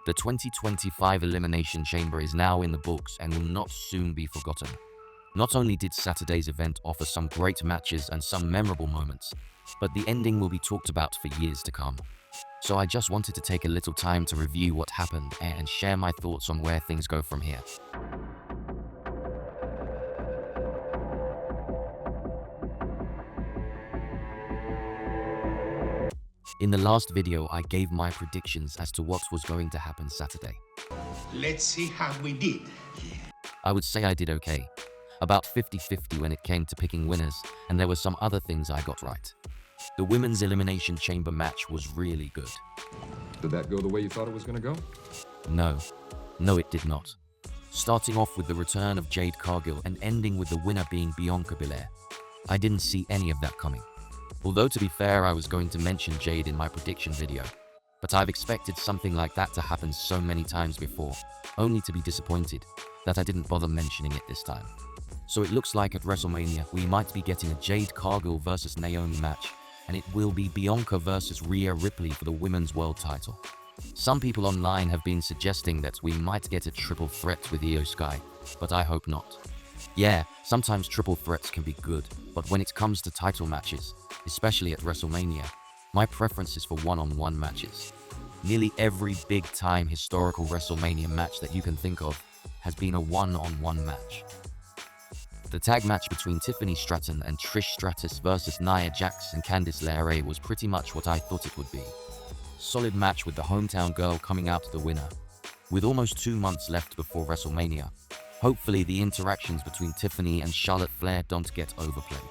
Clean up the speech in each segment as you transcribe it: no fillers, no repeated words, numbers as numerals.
The 2025 Elimination Chamber is now in the books and will not soon be forgotten. Not only did Saturday's event offer some great matches and some memorable moments, but the ending will be talked about for years to come. So I just wanted to take a little time to review what happened and share my thoughts on where things go from here. In the last video, I gave my predictions as to what was going to happen Saturday. Let's see how we did. I would say I did okay. About 50-50 when it came to picking winners, and there were some other things I got right. The women's Elimination Chamber match was really good. Did that go the way you thought it was going to go? No, it did not. Starting off with the return of Jade Cargill and ending with the winner being Bianca Belair. I didn't see any of that coming. Although to be fair, I was going to mention Jade in my prediction video, but I've expected something like that to happen so many times before, only to be disappointed that I didn't bother mentioning it this time. So it looks like at WrestleMania we might be getting a Jade Cargill versus Naomi match, and it will be Bianca versus Rhea Ripley for the women's world title. Some people online have been suggesting that we might get a triple threat with Io Sky, but I hope not. Yeah, sometimes triple threats can be good, but when it comes to title matches, especially at WrestleMania, my preference is for one-on-one matches. Nearly every big-time historical WrestleMania match that you can think of has been a one-on-one match. The tag match between Tiffany Stratton and Trish Stratus versus Nia Jax and Candice LeRae was pretty much what I thought it would be. Solid match with the hometown girl coming out the winner. With almost 2 months left before WrestleMania, hopefully the interactions between Tiffany and Charlotte Flair don't get overplayed.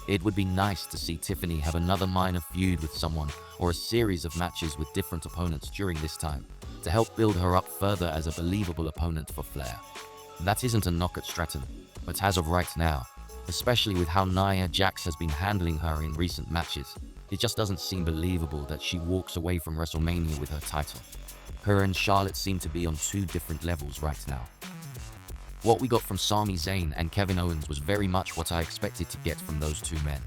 It would be nice to see Tiffany have another minor feud with someone or a series of matches with different opponents during this time to help build her up further as a believable opponent for Flair. That isn't a knock at Stratton, but as of right now, especially with how Nia Jax has been handling her in recent matches, it just doesn't seem believable that she walks away from WrestleMania with her title. Her and Charlotte seem to be on two different levels right now. What we got from Sami Zayn and Kevin Owens was very much what I expected to get from those two men.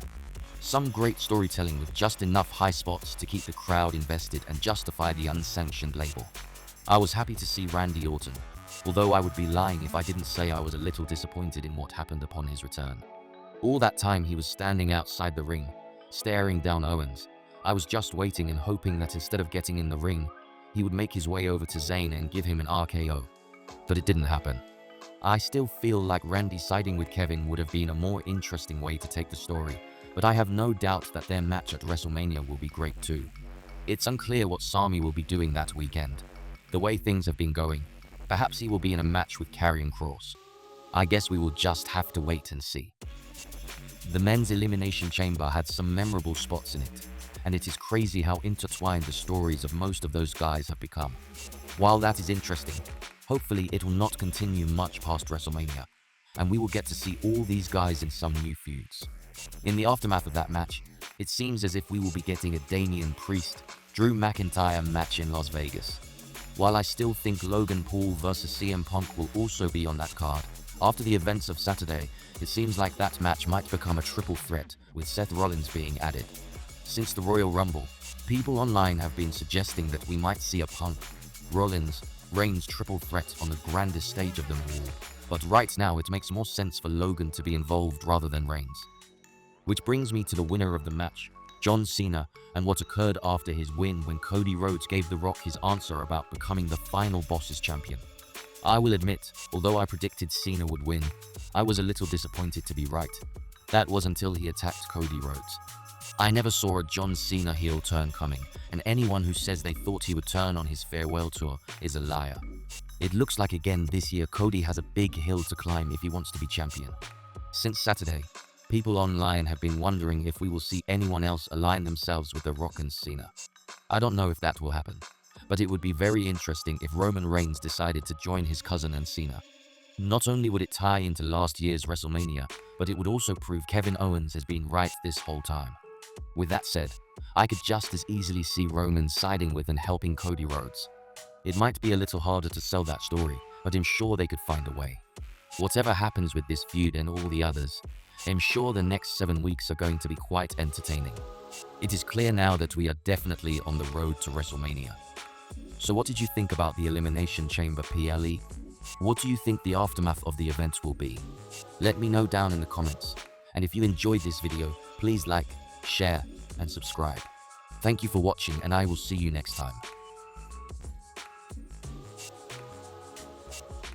Some great storytelling with just enough high spots to keep the crowd invested and justify the unsanctioned label. I was happy to see Randy Orton, although I would be lying if I didn't say I was a little disappointed in what happened upon his return. All that time he was standing outside the ring, staring down Owens. I was just waiting and hoping that instead of getting in the ring, he would make his way over to Zayn and give him an RKO. But it didn't happen. I still feel like Randy siding with Kevin would have been a more interesting way to take the story, but I have no doubt that their match at WrestleMania will be great too. It's unclear what Sami will be doing that weekend. The way things have been going, perhaps he will be in a match with Karrion Kross. I guess we will just have to wait and see. The men's Elimination Chamber had some memorable spots in it, and it is crazy how intertwined the stories of most of those guys have become. While that is interesting, hopefully it will not continue much past WrestleMania, and we will get to see all these guys in some new feuds. In the aftermath of that match, it seems as if we will be getting a Damian Priest, Drew McIntyre match in Las Vegas. While I still think Logan Paul versus CM Punk will also be on that card, after the events of Saturday, it seems like that match might become a triple threat with Seth Rollins being added. Since the Royal Rumble, people online have been suggesting that we might see a Punk, Rollins, Reigns triple threat on the grandest stage of them all, but right now it makes more sense for Logan to be involved rather than Reigns. Which brings me to the winner of the match, John Cena, and what occurred after his win when Cody Rhodes gave The Rock his answer about becoming the final Boss's champion. I will admit, although I predicted Cena would win, I was a little disappointed to be right. That was until he attacked Cody Rhodes. I never saw a John Cena heel turn coming, and anyone who says they thought he would turn on his farewell tour is a liar. It looks like again this year Cody has a big hill to climb if he wants to be champion. Since Saturday, people online have been wondering if we will see anyone else align themselves with The Rock and Cena. I don't know if that will happen, but it would be very interesting if Roman Reigns decided to join his cousin and Cena. Not only would it tie into last year's WrestleMania, but it would also prove Kevin Owens has been right this whole time. With that said, I could just as easily see Roman siding with and helping Cody Rhodes. It might be a little harder to sell that story, but I'm sure they could find a way. Whatever happens with this feud and all the others, I'm sure the next 7 weeks are going to be quite entertaining. It is clear now that we are definitely on the road to WrestleMania. So what did you think about the Elimination Chamber PLE? What do you think the aftermath of the event will be? Let me know down in the comments. And if you enjoyed this video, please like, share, and subscribe. Thank you for watching, and I will see you next time.